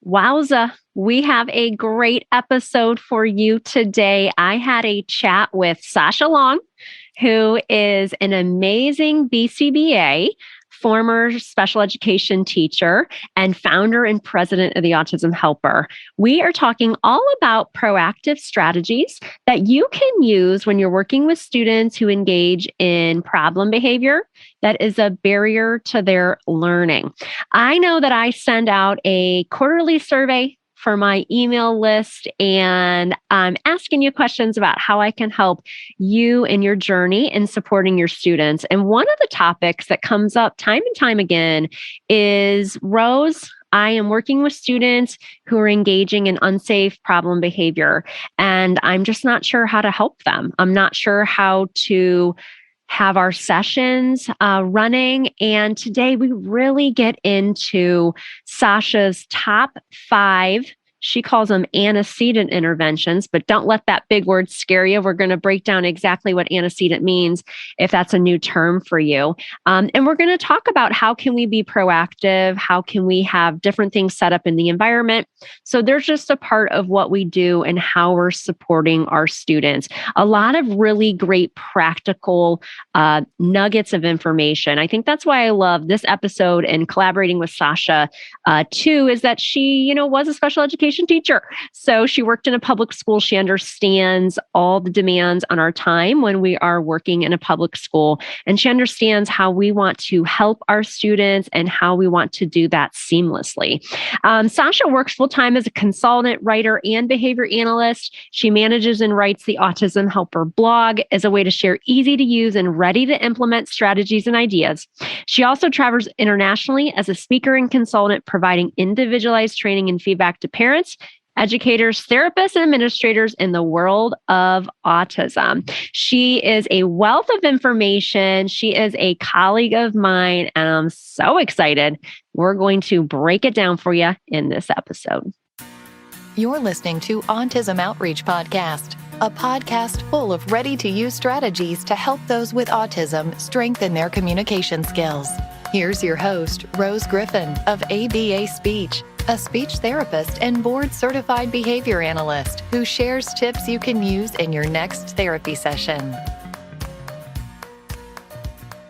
Wowza, we have a great episode for you today. I had a chat with Sasha Long, who is an amazing BCBA, former special education teacher, and founder and president of the Autism Helper. We are talking all about proactive strategies that you can use when you're working with students who engage in problem behavior that is a barrier to their learning. I know that I send out a quarterly survey for my email list, and I'm asking you questions about how I can help you in your journey in supporting your students. And one of the topics that comes up time and time again is, Rose, I am working with students who are engaging in unsafe problem behavior, and I'm just not sure how to help them. I'm not sure how to have our sessions running. And today we really get into Sasha's top 5. She calls them antecedent interventions, but don't let that big word scare you. We're going to break down exactly what antecedent means if that's a new term for you. And we're going to talk about how can we be proactive? How can we have different things set up in the environment? So there's just a part of what we do and how we're supporting our students. A lot of really great practical nuggets of information. I think that's why I love this episode and collaborating with Sasha too, is that she, was a special education teacher. So she worked in a public school. She understands all the demands on our time when we are working in a public school. And she understands how we want to help our students and how we want to do that seamlessly. Sasha works full-time as a consultant, writer, and behavior analyst. She manages and writes the Autism Helper blog as a way to share easy to use and ready to implement strategies and ideas. She also travels internationally as a speaker and consultant, providing individualized training and feedback to parents, educators, therapists, and administrators in the world of autism. She is a wealth of information. She is a colleague of mine, and I'm so excited. We're going to break it down for you in this episode. You're listening to Autism Outreach Podcast, a podcast full of ready-to-use strategies to help those with autism strengthen their communication skills. Here's your host, Rose Griffin of ABA Speech, a speech therapist and board-certified behavior analyst who shares tips you can use in your next therapy session.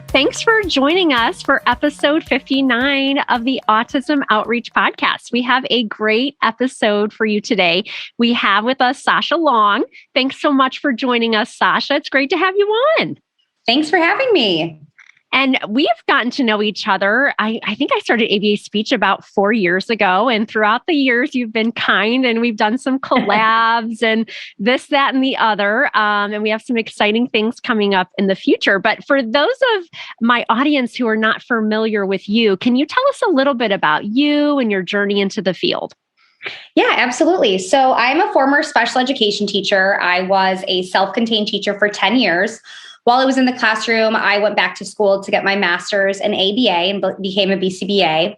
Thanks for joining us for episode 59 of the Autism Outreach Podcast. We have a great episode for you today. We have with us Sasha Long. Thanks so much for joining us, Sasha. It's great to have you on. Thanks for having me. And we have gotten to know each other. I think I started ABA Speech about 4 years ago. And throughout the years, you've been kind and we've done some collabs and this, that, and the other. And we have some exciting things coming up in the future. But for those of my audience who are not familiar with you, can you tell us a little bit about you and your journey into the field? Yeah, absolutely. So I'm a former special education teacher. I was a self-contained teacher for 10 years. While I was in the classroom, I went back to school to get my master's in ABA and became a BCBA.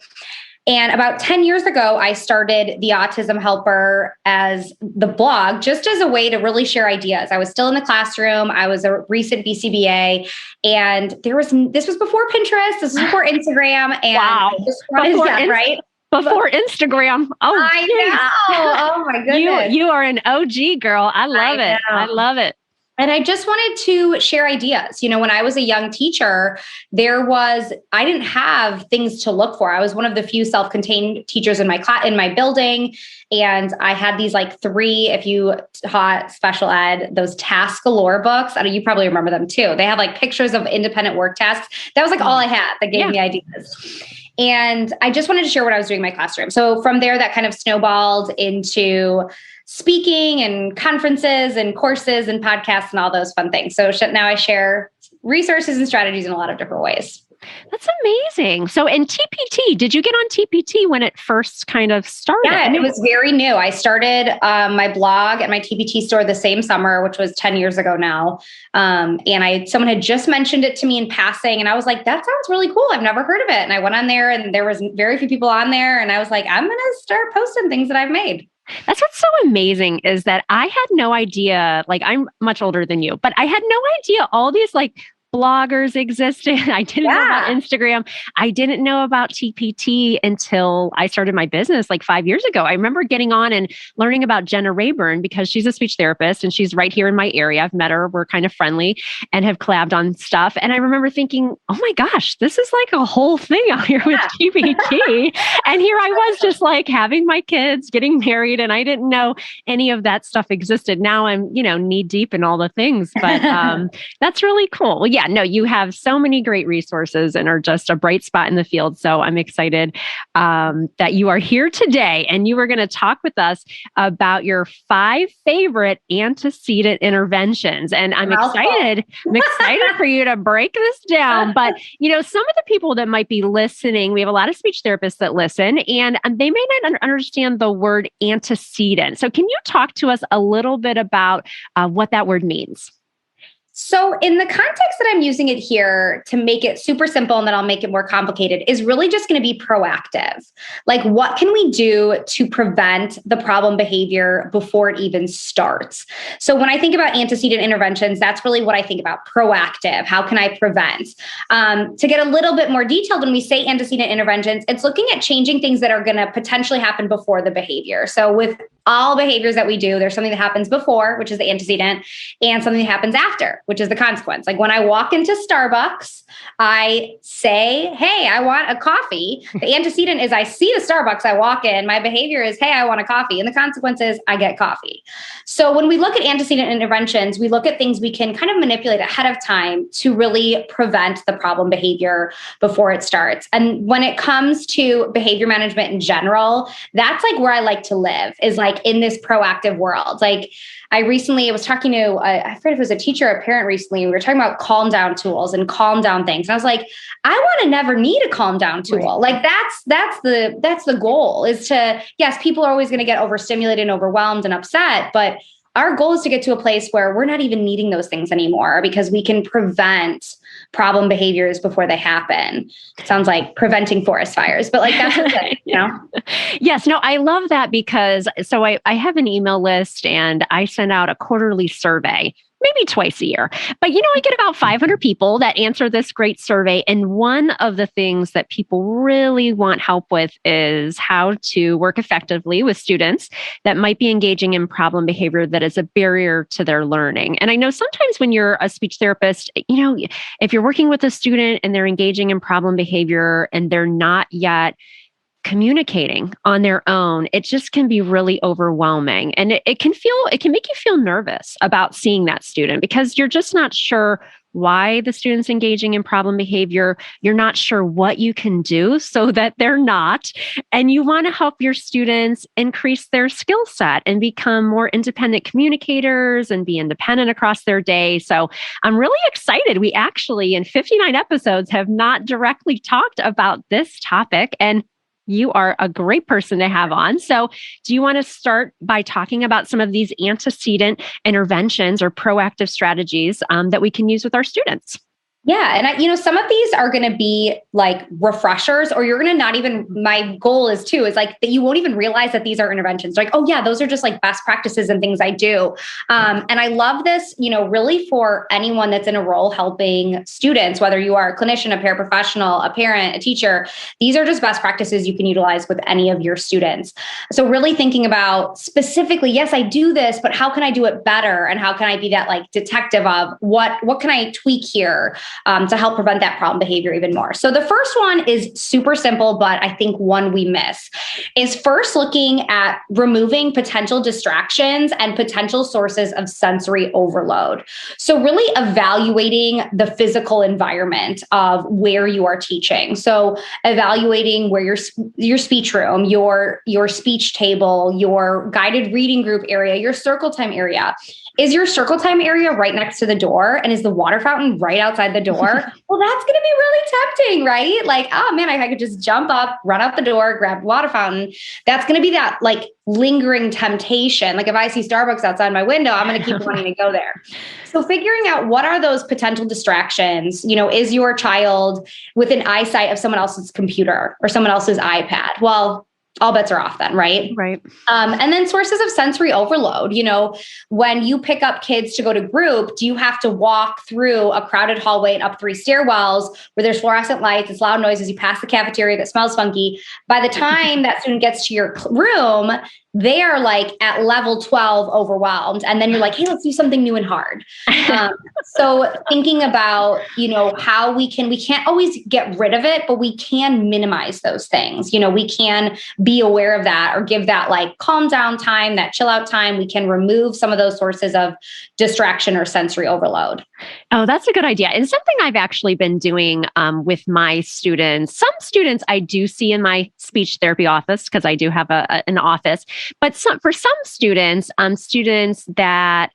And about 10 years ago, I started the Autism Helper as the blog, just as a way to really share ideas. I was still in the classroom. I was a recent BCBA, and this was before Pinterest. This was before Instagram. And wow. Right? Before Instagram. Oh, I know. Oh my goodness. You are an OG girl. I love it. I love it. And I just wanted to share ideas. When I was a young teacher, I didn't have things to look for. I was one of the few self-contained teachers in my building. And I had these 3, if you taught special ed, those Task Galore books. I know you probably remember them too. They had pictures of independent work tasks. That was all I had that gave me ideas. And I just wanted to share what I was doing in my classroom. So from there, that kind of snowballed into speaking and conferences and courses and podcasts and all those fun things. So now I share resources and strategies in a lot of different ways. That's amazing. So in TPT, did you get on TPT when it first kind of started? Yeah, it was very new. I started my blog at my TPT store the same summer, which was 10 years ago now. And someone had just mentioned it to me in passing. And I was like, that sounds really cool. I've never heard of it. And I went on there and there was very few people on there. And I was like, I'm going to start posting things that I've made. That's what's so amazing is that I had no idea, I'm much older than you, but I had no idea all these bloggers existed. I didn't know about Instagram. I didn't know about TPT until I started my business like 5 years ago. I remember getting on and learning about Jenna Rayburn because she's a speech therapist and she's right here in my area. I've met her. We're kind of friendly and have collabed on stuff. And I remember thinking, oh my gosh, this is like a whole thing out here with TPT. And here I was just like having my kids, getting married, and I didn't know any of that stuff existed. Now I'm, knee deep in all the things, but that's really cool. Well, yeah, no, you have so many great resources and are just a bright spot in the field. So I'm excited that you are here today and you are going to talk with us about your 5 favorite antecedent interventions. And I'm excited. I'm excited for you to break this down. But, some of the people that might be listening, we have a lot of speech therapists that listen, and they may not understand the word antecedent. So can you talk to us a little bit about what that word means? So in the context that I'm using it here to make it super simple and then I'll make it more complicated is really just going to be proactive. Like, what can we do to prevent the problem behavior before it even starts? So when I think about antecedent interventions, that's really what I think about: proactive. How can I prevent? To get a little bit more detailed, when we say antecedent interventions, it's looking at changing things that are going to potentially happen before the behavior. So with all behaviors that we do, there's something that happens before, which is the antecedent, and something that happens after, which is the consequence. Like when I walk into Starbucks, I say, hey, I want a coffee. The antecedent is I see the Starbucks, I walk in, my behavior is, hey, I want a coffee. And the consequence is I get coffee. So when we look at antecedent interventions, we look at things we can kind of manipulate ahead of time to really prevent the problem behavior before it starts. And when it comes to behavior management in general, that's like where I like to live, is like in this proactive world. Like I was talking to, I forget if it was a teacher or a parent recently, we were talking about calm down tools and calm down things. And I was like, I want to never need a calm down tool. Right. Like that's the goal, is to, yes, people are always going to get overstimulated and overwhelmed and upset, but our goal is to get to a place where we're not even needing those things anymore because we can prevent problem behaviors before they happen. It sounds like preventing forest fires, but like that's it, Yes, no, I love that because I have an email list and I send out a quarterly survey, maybe twice a year. But, I get about 500 people that answer this great survey. And one of the things that people really want help with is how to work effectively with students that might be engaging in problem behavior that is a barrier to their learning. And I know sometimes when you're a speech therapist, if you're working with a student and they're engaging in problem behavior and they're not yet communicating on their own, it just can be really overwhelming. And it can make you feel nervous about seeing that student because you're just not sure why the student's engaging in problem behavior. You're not sure what you can do so that they're not. And you want to help your students increase their skill set and become more independent communicators and be independent across their day. So I'm really excited. We actually, in 59 episodes, have not directly talked about this topic. And you are a great person to have on. So do you want to start by talking about some of these antecedent interventions or proactive strategies that we can use with our students? Yeah. And some of these are going to be like refreshers, or you're going to not even, my goal is like that you won't even realize that these are interventions. Like, oh yeah, those are just like best practices and things I do. And I love this, really for anyone that's in a role helping students, whether you are a clinician, a paraprofessional, a parent, a teacher, these are just best practices you can utilize with any of your students. So really thinking about specifically, yes, I do this, but how can I do it better? And how can I be that like detective of what can I tweak here? To help prevent that problem behavior even more. So the first one is super simple, but I think one we miss is first looking at removing potential distractions and potential sources of sensory overload. So really evaluating the physical environment of where you are teaching. So evaluating where your speech room, your speech table, your guided reading group area, your circle time area. Is your circle time area right next to the door? And is the water fountain right outside the door? Well, that's going to be really tempting, right? Like, oh man, I could just jump up, run out the door, grab the water fountain. That's going to be that like lingering temptation. Like if I see Starbucks outside my window, I'm going to keep wanting to go there. So figuring out what are those potential distractions, is your child within eyesight of someone else's computer or someone else's iPad? Well, all bets are off then, right? Right. And then sources of sensory overload. When you pick up kids to go to group, do you have to walk through a crowded hallway and up 3 stairwells where there's fluorescent lights, it's loud noises, you pass the cafeteria that smells funky. By the time that student gets to your room, they are like at level 12 overwhelmed. And then you're like, hey, let's do something new and hard. So thinking about, how we can't always get rid of it, but we can minimize those things. We can be aware of that or give that like calm down time, that chill out time. We can remove some of those sources of distraction or sensory overload. Oh, that's a good idea. And something I've actually been doing with my students. Some students I do see in my speech therapy office because I do have an office. But for some students, students that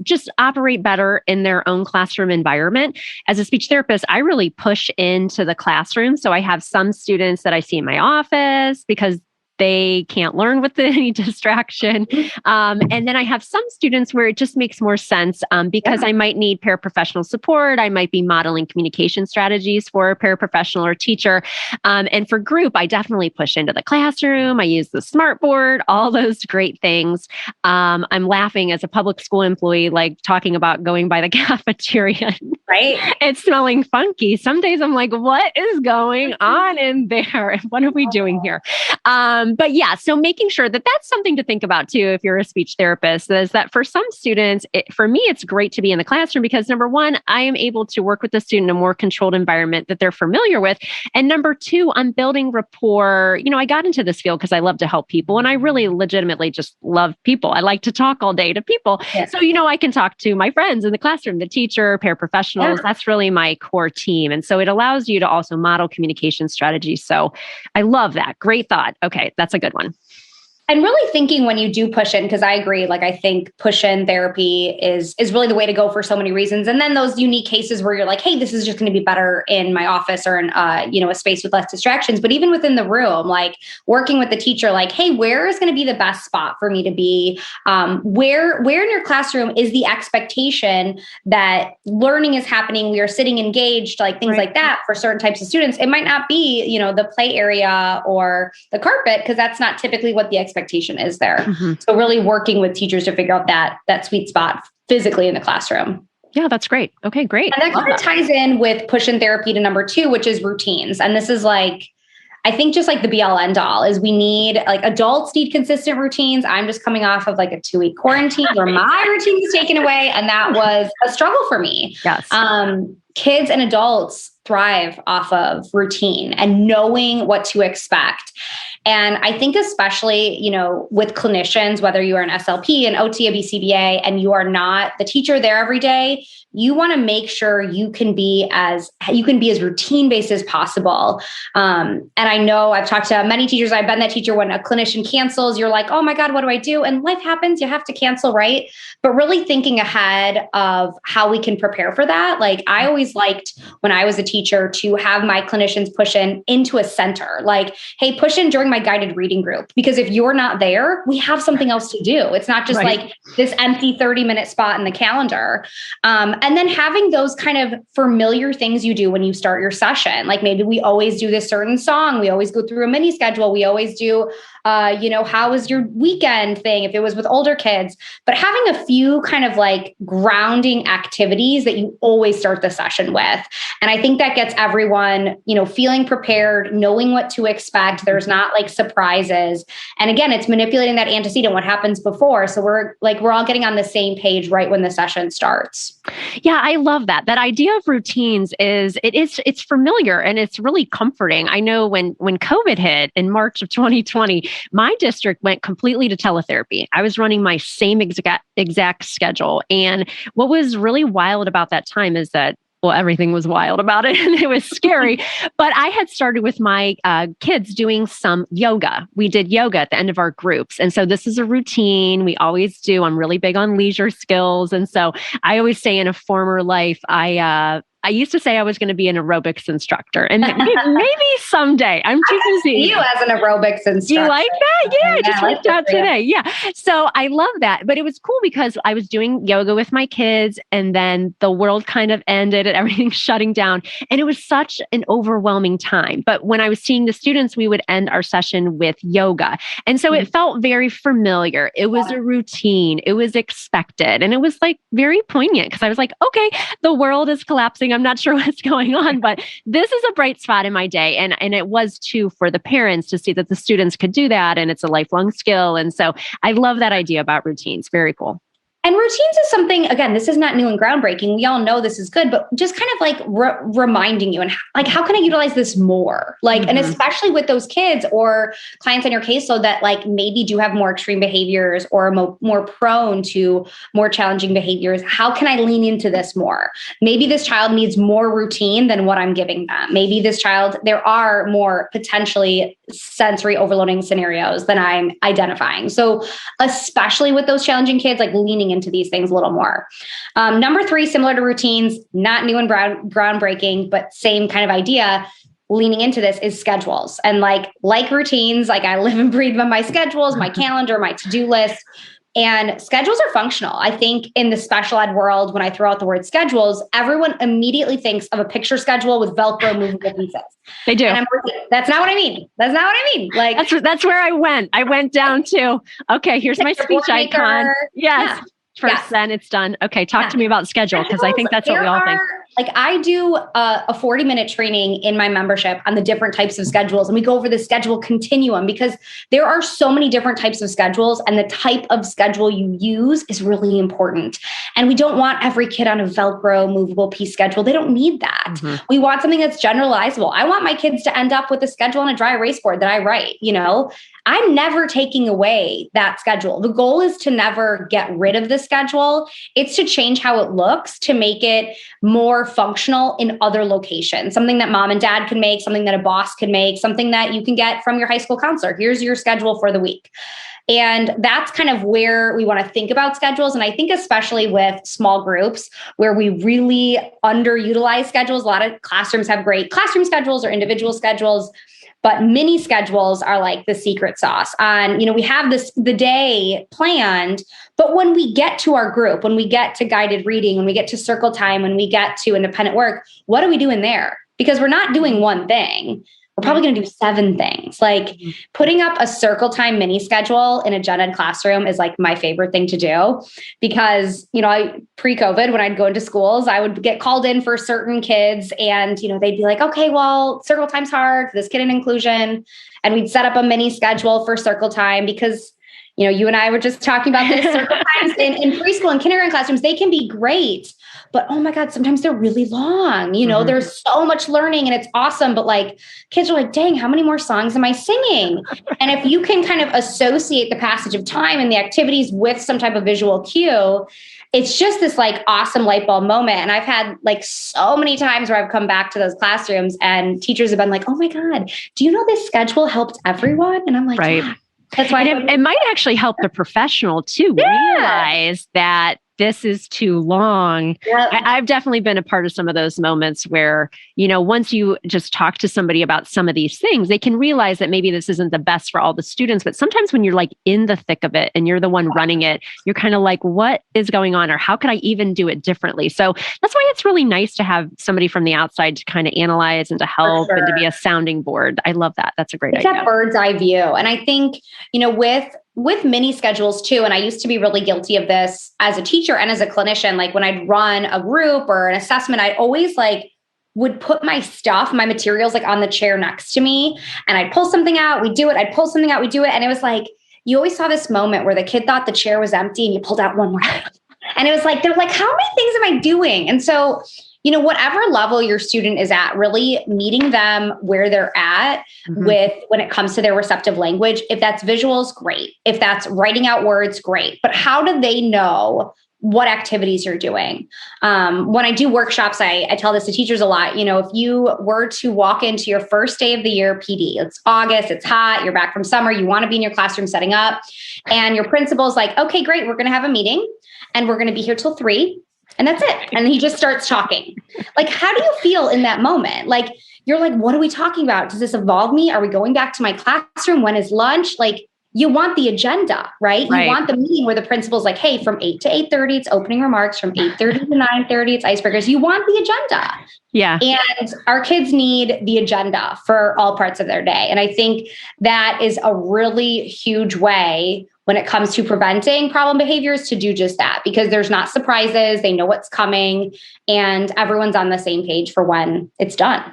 just operate better in their own classroom environment, as a speech therapist, I really push into the classroom. So I have some students that I see in my office because they can't learn with any distraction. And then I have some students where it just makes more sense because I might need paraprofessional support. I might be modeling communication strategies for a paraprofessional or teacher. And for group, I definitely push into the classroom. I use the smartboard, all those great things. I'm laughing as a public school employee, like talking about going by the cafeteria. Right. It's smelling funky. Some days I'm like, what is going on in there? What are we doing here? But yeah, so making sure that that's something to think about too, if you're a speech therapist, is that for some students, for me, it's great to be in the classroom because number one, I am able to work with the student in a more controlled environment that they're familiar with. And number two, I'm building rapport. I got into this field because I love to help people and I really legitimately just love people. I like to talk all day to people. Yeah. So, I can talk to my friends in the classroom, the teacher, paraprofessionals. Yeah. That's really my core team. And so it allows you to also model communication strategies. So I love that. Great thought. Okay. That's a good one. And really thinking when you do push in, because I agree, like I think push in therapy is really the way to go for so many reasons. And then those unique cases where you're like, hey, this is just going to be better in my office or in a space with less distractions. But even within the room, like working with the teacher, like, hey, where is going to be the best spot for me to be? Where in your classroom is the expectation that learning is happening? We are sitting engaged, like things like that for certain types of students. It might not be, the play area or the carpet, because that's not typically what the expectation is there. Mm-hmm. So really working with teachers to figure out that sweet spot physically in the classroom. Yeah, that's great. Okay, great. And that kind of ties in with push in therapy to number 2, which is routines. And this is like, I think just like the be all end all is we need, like adults need consistent routines. I'm just coming off of like a 2-week quarantine where my routine was taken away. And that was a struggle for me. Yes. Kids and adults thrive off of routine and knowing what to expect. And I think especially, with clinicians, whether you are an SLP, an OT, a BCBA, and you are not the teacher there every day, you want to make sure you can be as routine-based as possible. And I know I've talked to many teachers. I've been that teacher when a clinician cancels, you're like, oh my God, what do I do? And life happens, you have to cancel, right? But really thinking ahead of how we can prepare for that. Like I always liked when I was a teacher to have my clinicians push in into a center, like, hey, push in during my guided reading group, because if you're not there, we have something else to do. It's not just like this empty 30-minute spot in the calendar. And then having those kind of familiar things you do when you start your session, like maybe we always do this certain song. We always go through a mini schedule. We always do, how was your weekend thing if it was with older kids, but having a few kind of like grounding activities that you always start the session with. And I think that gets everyone, feeling prepared, knowing what to expect. There's not like surprises. And again, it's manipulating that antecedent, what happens before. So we're all getting on the same page right when the session starts. Yeah, I love that. That idea of routines it's familiar and it's really comforting. I know when COVID hit in March of 2020, my district went completely to teletherapy. I was running my same exact schedule. And what was really wild about that time is that, well, everything was wild about it and it was scary. But I had started with my kids doing some yoga. We did yoga at the end of our groups. And so this is a routine we always do. I'm really big on leisure skills. And so I always say in a former life, I I used to say I was going to be an aerobics instructor, and maybe someday. I'm too busy. You as an aerobics instructor. You like that? Yeah, I just worked out today. Yeah. So I love that. But it was cool because I was doing yoga with my kids, and then the world kind of ended and everything shutting down. And it was such an overwhelming time. But when I was seeing the students, we would end our session with yoga. And so it felt very familiar. It was a routine. It was expected. And it was like very poignant because I was like, okay, the world is collapsing. I'm not sure what's going on, but this is a bright spot in my day. And it was too for the parents to see that the students could do that. And it's a lifelong skill. And so I love that idea about routines. Very cool. And routines is something, again, this is not new and groundbreaking. We all know this is good, but just kind of like reminding you and like, how can I utilize this more? Like, and especially with those kids or clients on your caseload that like maybe do have more extreme behaviors or more prone to more challenging behaviors. How can I lean into this more? Maybe this child needs more routine than what I'm giving them. Maybe this child, there are more potentially sensory overloading scenarios than I'm identifying. So especially with those challenging kids, like leaning into these things a little more. Number 3, similar to routines, not new and groundbreaking, but same kind of idea, leaning into this is schedules. And like routines, like I live and breathe by my schedules, my calendar, my to-do list. And schedules are functional. I think in the special ed world, when I throw out the word schedules, everyone immediately thinks of a picture schedule with Velcro movable pieces. They do. And that's not what I mean. That's not what I mean. Like that's where I went. I went down to, okay, here's my speech icon. Yes. First, then it's done. Okay, talk to me about schedule, because I think that's what we all think. Like I do a 40-minute training in my membership on the different types of schedules. And we go over the schedule continuum because there are so many different types of schedules, and the type of schedule you use is really important. And we don't want every kid on a Velcro movable piece schedule. They don't need that. We want something that's generalizable. I want my kids to end up with a schedule on a dry erase board that I write, I'm never taking away that schedule. The goal is to never get rid of the schedule. It's to change how it looks, to make it more functional in other locations, something that mom and dad can make, something that a boss can make, something that you can get from your high school counselor. Here's your schedule for the week. And that's kind of where we want to think about schedules. And I think especially with small groups where we really underutilize schedules, a lot of classrooms have great classroom schedules or individual schedules, but mini schedules are like the secret sauce. We have the day planned, but when we get to our group, when we get to guided reading, when we get to circle time, when we get to independent work, what do we do in there? Because we're not doing one thing. We're probably going to do 7 things. Like putting up a circle time mini schedule in a gen ed classroom is like my favorite thing to do because, pre-COVID, when I'd go into schools, I would get called in for certain kids and, they'd be like, okay, well, circle time's hard for this kid in inclusion. And we'd set up a mini schedule for circle time because, you and I were just talking about this. Circle times in preschool and kindergarten classrooms, they can be great. But oh my God, sometimes they're really long. There's so much learning and it's awesome. But like kids are like, dang, how many more songs am I singing? And if you can kind of associate the passage of time and the activities with some type of visual cue, it's just this like awesome light bulb moment. And I've had like so many times where I've come back to those classrooms and teachers have been like, oh my God, do you know this schedule helped everyone? And I'm like, right. Yeah. That's why it might actually help the professional to realize that this is too long. Yep. I've definitely been a part of some of those moments where, once you just talk to somebody about some of these things, they can realize that maybe this isn't the best for all the students. But sometimes when you're like in the thick of it and you're the one running it, you're kind of like, what is going on? Or how could I even do it differently? So that's why it's really nice to have somebody from the outside to kind of analyze and to help and to be a sounding board. I love that. That's a great idea. It's that bird's eye view. And I think, with mini schedules too, and I used to be really guilty of this as a teacher and as a clinician, like when I'd run a group or an assessment, I'd always would put my stuff, my materials on the chair next to me and I'd pull something out, we'd do it. I'd pull something out, we'd do it. And it was like, you always saw this moment where the kid thought the chair was empty and you pulled out one more thing. And it was like, they're like, how many things am I doing? And so, whatever level your student is at, really meeting them where they're at with when it comes to their receptive language. If that's visuals, great. If that's writing out words, great. But how do they know what activities you're doing? When I do workshops, I tell this to teachers a lot. If you were to walk into your first day of the year PD, it's August, it's hot, you're back from summer, you want to be in your classroom setting up, and your principal's like, okay, great, we're going to have a meeting and we're going to be here till 3. And that's it. And he just starts talking. Like, how do you feel in that moment? Like, you're like, what are we talking about? Does this involve me? Are we going back to my classroom? When is lunch? Like, you want the agenda, right? You want the meeting where the principal's like, hey, from 8 to 8:30, it's opening remarks. From 8:30 to 9:30, it's icebreakers. You want the agenda. Yeah. And our kids need the agenda for all parts of their day. And I think that is a really huge way when it comes to preventing problem behaviors to do just that, because there's not surprises. They know what's coming and everyone's on the same page for when it's done.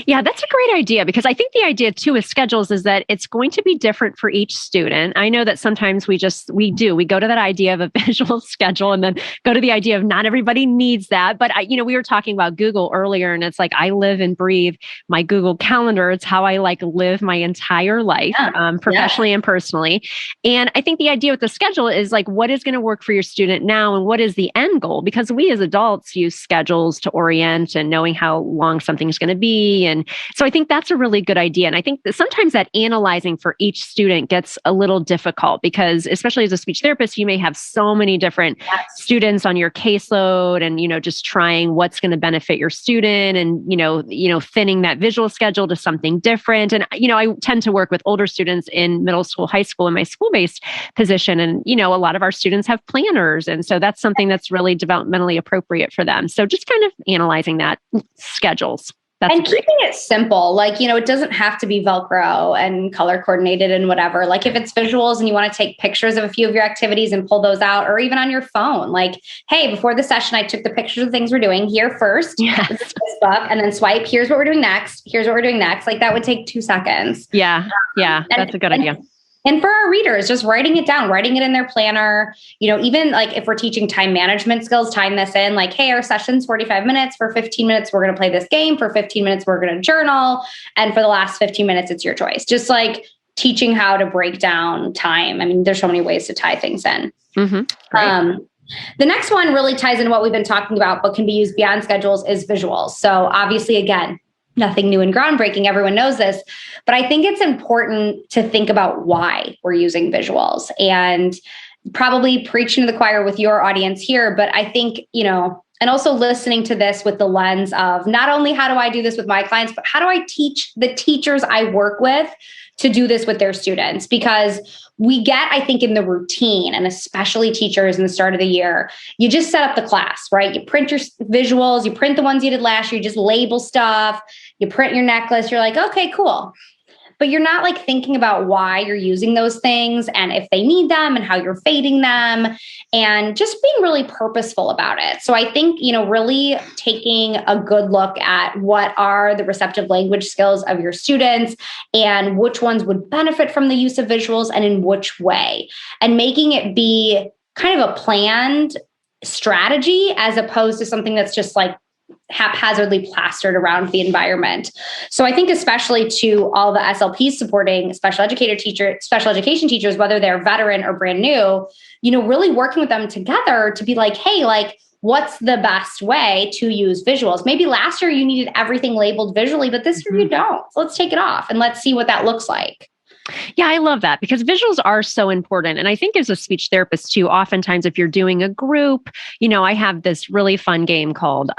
Yeah, that's a great idea, because I think the idea too with schedules is that it's going to be different for each student. I know that sometimes we go to that idea of a visual schedule and then go to the idea of not everybody needs that. But we were talking about Google earlier, and it's like, I live and breathe my Google Calendar. It's how I live my entire life, professionally and personally. And I think the idea with the schedule is like, what is going to work for your student now and what is the end goal? Because we as adults use schedules to orient and knowing how long something's going to be. And so I think that's a really good idea. And I think that sometimes that analyzing for each student gets a little difficult, because especially as a speech therapist, you may have so many different students on your caseload and, just trying what's going to benefit your student and, thinning that visual schedule to something different. And, I tend to work with older students in middle school, high school in my school-based position. And, a lot of our students have planners. And so that's something that's really developmentally appropriate for them. So just kind of analyzing that schedules. And keeping it simple, it doesn't have to be Velcro and color coordinated and whatever. Like, if it's visuals and you want to take pictures of a few of your activities and pull those out, or even on your phone, like, hey, before the session, I took the pictures of things we're doing here first, this book, and then swipe, here's what we're doing next. Here's what we're doing next. Like, that would take 2 seconds. Yeah. That's a good idea. And for our readers, just writing it down, writing it in their planner, even like if we're teaching time management skills, time this in, like, hey, our session's 45 minutes. For 15 minutes, we're going to play this game. For 15 minutes, we're going to journal. And for the last 15 minutes, it's your choice. Just like teaching how to break down time. I mean, there's so many ways to tie things in. Mm-hmm. The next one really ties into what we've been talking about, but can be used beyond schedules, is visuals. So obviously, again, nothing new and groundbreaking. Everyone knows this, but I think it's important to think about why we're using visuals, and probably preaching to the choir with your audience here. But I think, and also listening to this with the lens of not only how do I do this with my clients, but how do I teach the teachers I work with to do this with their students? Because we get, I think, in the routine, and especially teachers in the start of the year, you just set up the class, right? You print your visuals, you print the ones you did last year, you just label stuff, you print your necklace, you're like, okay, cool. But you're not like thinking about why you're using those things and if they need them and how you're fading them, and just being really purposeful about it. So I think, really taking a good look at what are the receptive language skills of your students and which ones would benefit from the use of visuals and in which way, and making it be kind of a planned strategy as opposed to something that's just like haphazardly plastered around the environment. So I think especially to all the SLPs supporting special education teachers, whether they're veteran or brand new, really working with them together to be like, hey, like, what's the best way to use visuals? Maybe last year you needed everything labeled visually, but this year you don't. So let's take it off and let's see what that looks like. Yeah, I love that, because visuals are so important. And I think as a speech therapist too, oftentimes if you're doing a group, I have this really fun game called,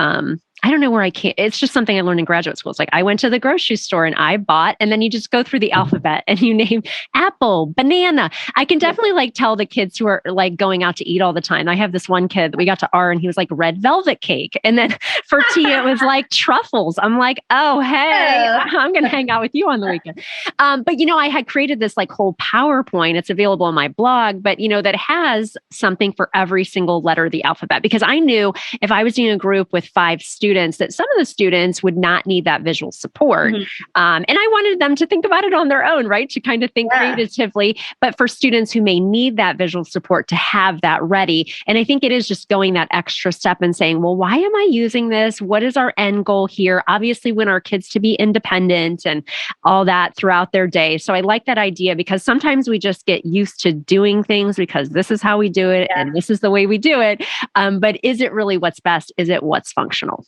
I don't know where it's just something I learned in graduate school. It's like, I went to the grocery store and I bought, and then you just go through the alphabet and you name apple, banana. I can definitely tell the kids who are going out to eat all the time. I have this one kid that we got to R and he was like red velvet cake. And then for T, it was like truffles. I'm like, oh, hey, I'm going to hang out with you on the weekend. But, I had created this whole PowerPoint. It's available on my blog, but, that has something for every single letter of the alphabet, because I knew if I was doing a group with 5 students, that some of the students would not need that visual support. Mm-hmm. And I wanted them to think about it on their own, right? To kind of think creatively, but for students who may need that visual support, to have that ready. And I think it is just going that extra step and saying, well, why am I using this? What is our end goal here? Obviously, we want our kids to be independent and all that throughout their day. So I like that idea, because sometimes we just get used to doing things because this is how we do it and this is the way we do it. But is it really what's best? Is it what's functional?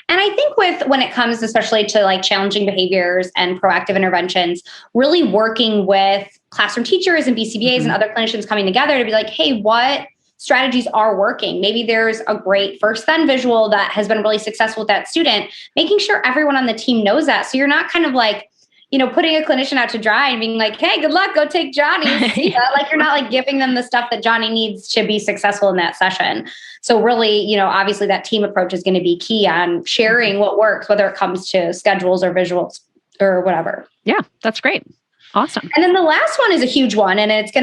And I think when it comes especially to challenging behaviors and proactive interventions, really working with classroom teachers and BCBAs and other clinicians coming together to be like, hey, what strategies are working. Maybe there's a great first then visual that has been really successful with that student, making sure everyone on the team knows that. So you're not kind of like, putting a clinician out to dry and being like, hey, good luck, go take Johnny. See ya. Like, you're not like giving them the stuff that Johnny needs to be successful in that session. So really, obviously that team approach is going to be key on sharing what works, whether it comes to schedules or visuals or whatever. Yeah, that's great. Awesome. And then the last one is a huge one, and it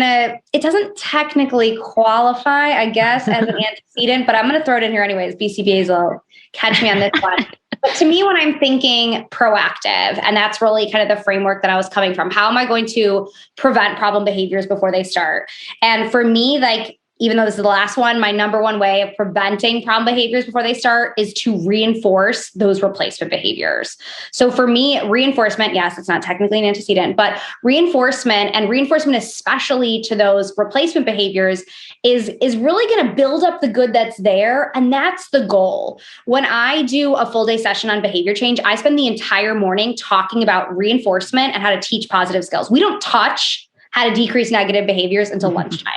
doesn't technically qualify, I guess, as an antecedent, but I'm going to throw it in here anyways. BCBAs will catch me on this one. But to me, when I'm thinking proactive, and that's really kind of the framework that I was coming from, how am I going to prevent problem behaviors before they start? And for me, like, even though this is the last one, my number one way of preventing problem behaviors before they start is to reinforce those replacement behaviors. So for me, reinforcement, yes, it's not technically an antecedent, but reinforcement, and reinforcement especially to those replacement behaviors, is really going to build up the good that's there. And that's the goal. When I do a full day session on behavior change, I spend the entire morning talking about reinforcement and how to teach positive skills. We don't touch how to decrease negative behaviors until lunchtime.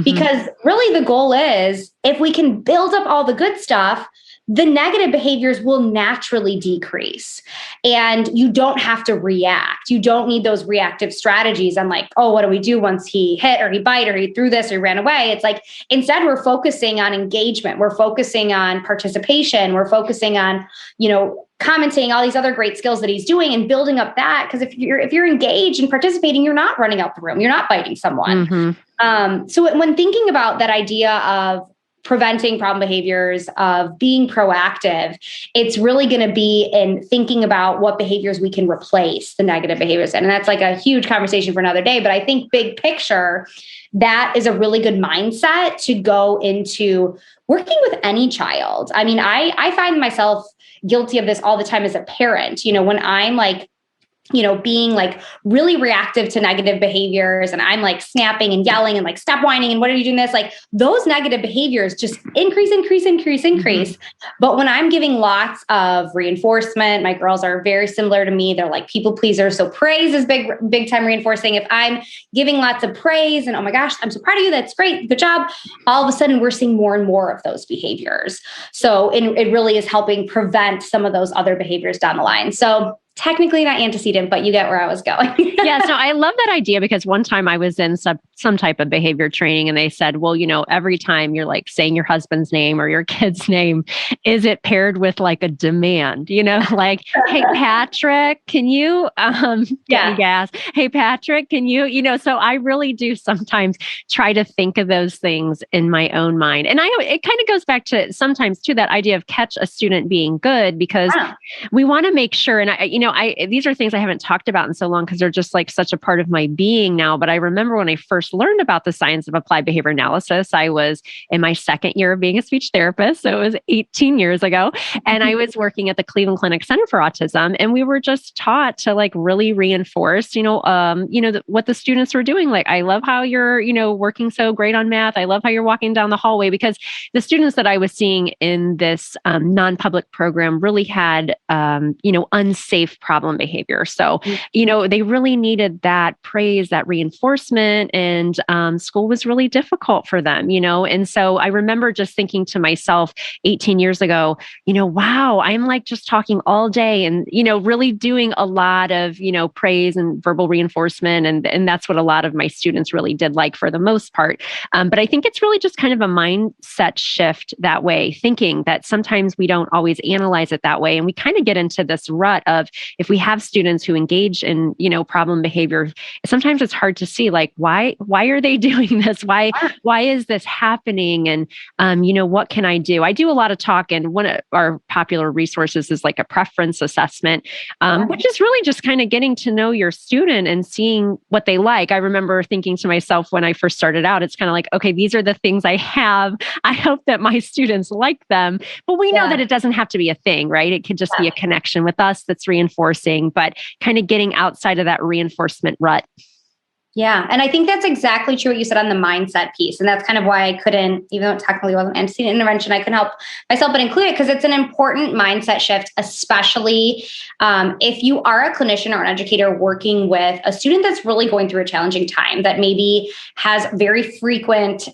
Because really the goal is, if we can build up all the good stuff, the negative behaviors will naturally decrease. And you don't have to react. You don't need those reactive strategies. I'm like, oh, what do we do once he hit or he bite or he threw this or he ran away? It's like, instead we're focusing on engagement. We're focusing on participation. We're focusing on, commenting, all these other great skills that he's doing and building up that. Because if you're engaged and participating, you're not running out the room. You're not biting someone. So when thinking about that idea of preventing problem behaviors, of being proactive, it's really going to be in thinking about what behaviors we can replace the negative behaviors in. And that's like a huge conversation for another day. But I think big picture, that is a really good mindset to go into working with any child. I mean, I find myself guilty of this all the time as a parent. When I'm like, being like really reactive to negative behaviors, and I'm like snapping and yelling and like, stop whining, and what are you doing this? Like, those negative behaviors just increase. But when I'm giving lots of reinforcement, my girls are very similar to me. They're like people pleasers. So praise is big time reinforcing. If I'm giving lots of praise and, oh my gosh, I'm so proud of you, that's great, good job, all of a sudden we're seeing more and more of those behaviors. So it really is helping prevent some of those other behaviors down the line. So technically not antecedent, but you get where I was going. Yes, no, I love that idea, because one time I was in some type of behavior training, and they said, well, every time you're like saying your husband's name or your kid's name, is it paired with like a demand, like, hey, Patrick, can you get me gas? Hey, Patrick, can you, so I really do sometimes try to think of those things in my own mind. And it kind of goes back to sometimes to that idea of catch a student being good, because we want to make sure, and these are things I haven't talked about in so long because they're just like such a part of my being now. But I remember when I first learned about the science of applied behavior analysis, I was in my second year of being a speech therapist. So it was 18 years ago. And I was working at the Cleveland Clinic Center for Autism. And we were just taught to like really reinforce, what the students were doing. Like, I love how you're, working so great on math. I love how you're walking down the hallway, because the students that I was seeing in this non-public program really had, unsafe problem behavior. So, they really needed that praise, that reinforcement, and school was really difficult for them, and so I remember just thinking to myself 18 years ago, wow, I'm like just talking all day and, really doing a lot of, praise and verbal reinforcement. And that's what a lot of my students really did like for the most part. But I think it's really just kind of a mindset shift that way, thinking that sometimes we don't always analyze it that way. And we kind of get into this rut of, if we have students who engage in, problem behavior, sometimes it's hard to see like, why are they doing this? Why is this happening? And, what can I do? I do a lot of talk, and one of our popular resources is like a preference assessment, which is really just kind of getting to know your student and seeing what they like. I remember thinking to myself when I first started out, it's kind of like, okay, these are the things I have. I hope that my students like them, but we know that it doesn't have to be a thing, right? It could just be a connection with us that's reinforcing, but kind of getting outside of that reinforcement rut. Yeah. And I think that's exactly true what you said on the mindset piece. And that's kind of why I couldn't, even though it technically wasn't antecedent intervention, I couldn't help myself but include it because it's an important mindset shift, especially if you are a clinician or an educator working with a student that's really going through a challenging time, that maybe has very frequent,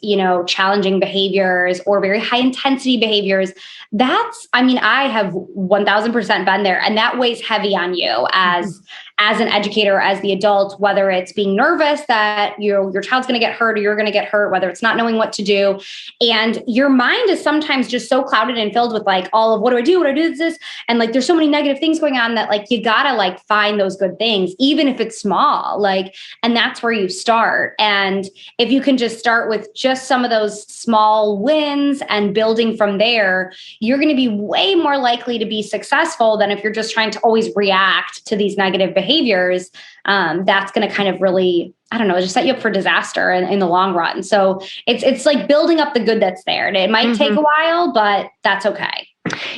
challenging behaviors or very high intensity behaviors. I have 1000% been there, and that weighs heavy on you as an educator, or as the adult, whether it's being nervous that your child's going to get hurt or you're going to get hurt, whether it's not knowing what to do. And your mind is sometimes just so clouded and filled with like all of what do I do? What do I do? This. And like, there's so many negative things going on that like, you got to like find those good things, even if it's small, and that's where you start. And if you can just start with just some of those small wins and building from there, you're going to be way more likely to be successful than if you're just trying to always react to these negative behaviors. That's going to kind of really, just set you up for disaster in the long run. So it's like building up the good that's there. And it might take a while, but that's okay.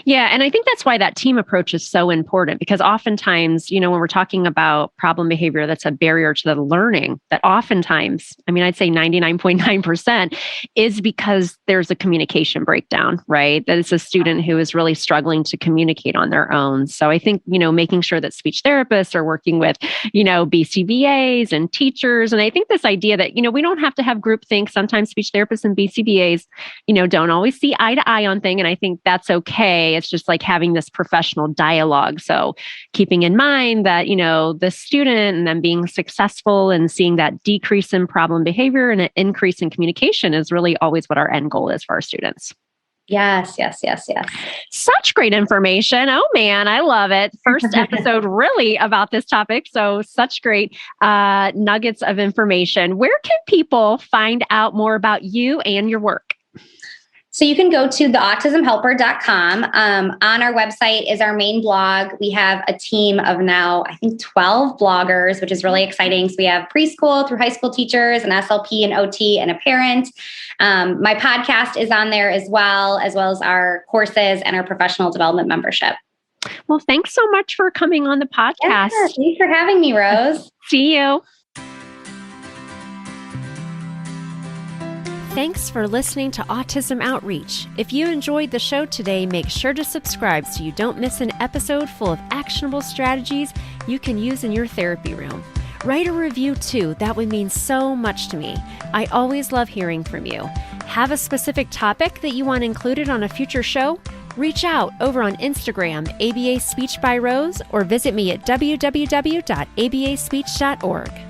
Yeah. And I think that's why that team approach is so important, because oftentimes, when we're talking about problem behavior, that's a barrier to the learning, that oftentimes, I'd say 99.9% is because there's a communication breakdown, right? That it's a student who is really struggling to communicate on their own. So I think, making sure that speech therapists are working with, BCBAs and teachers. And I think this idea that, we don't have to have groupthink. Sometimes speech therapists and BCBAs, don't always see eye to eye on things. And I think that's okay. It's just like having this professional dialogue. So keeping in mind that, the student and them being successful and seeing that decrease in problem behavior and an increase in communication is really always what our end goal is for our students. Yes. Such great information. Oh man, I love it. First episode really about this topic. So such great nuggets of information. Where can people find out more about you and your work? So you can go to theautismhelper.com. On our website is our main blog. We have a team of now, I think 12 bloggers, which is really exciting. So we have preschool through high school teachers, an SLP and OT, and a parent. My podcast is on there as well as our courses and our professional development membership. Well, thanks so much for coming on the podcast. Yeah, thanks for having me, Rose. See you. Thanks for listening to Autism Outreach. If you enjoyed the show today, make sure to subscribe so you don't miss an episode full of actionable strategies you can use in your therapy room. Write a review too. That would mean so much to me. I always love hearing from you. Have a specific topic that you want included on a future show? Reach out over on Instagram, ABA Speech by Rose, or visit me at www.abaspeech.org.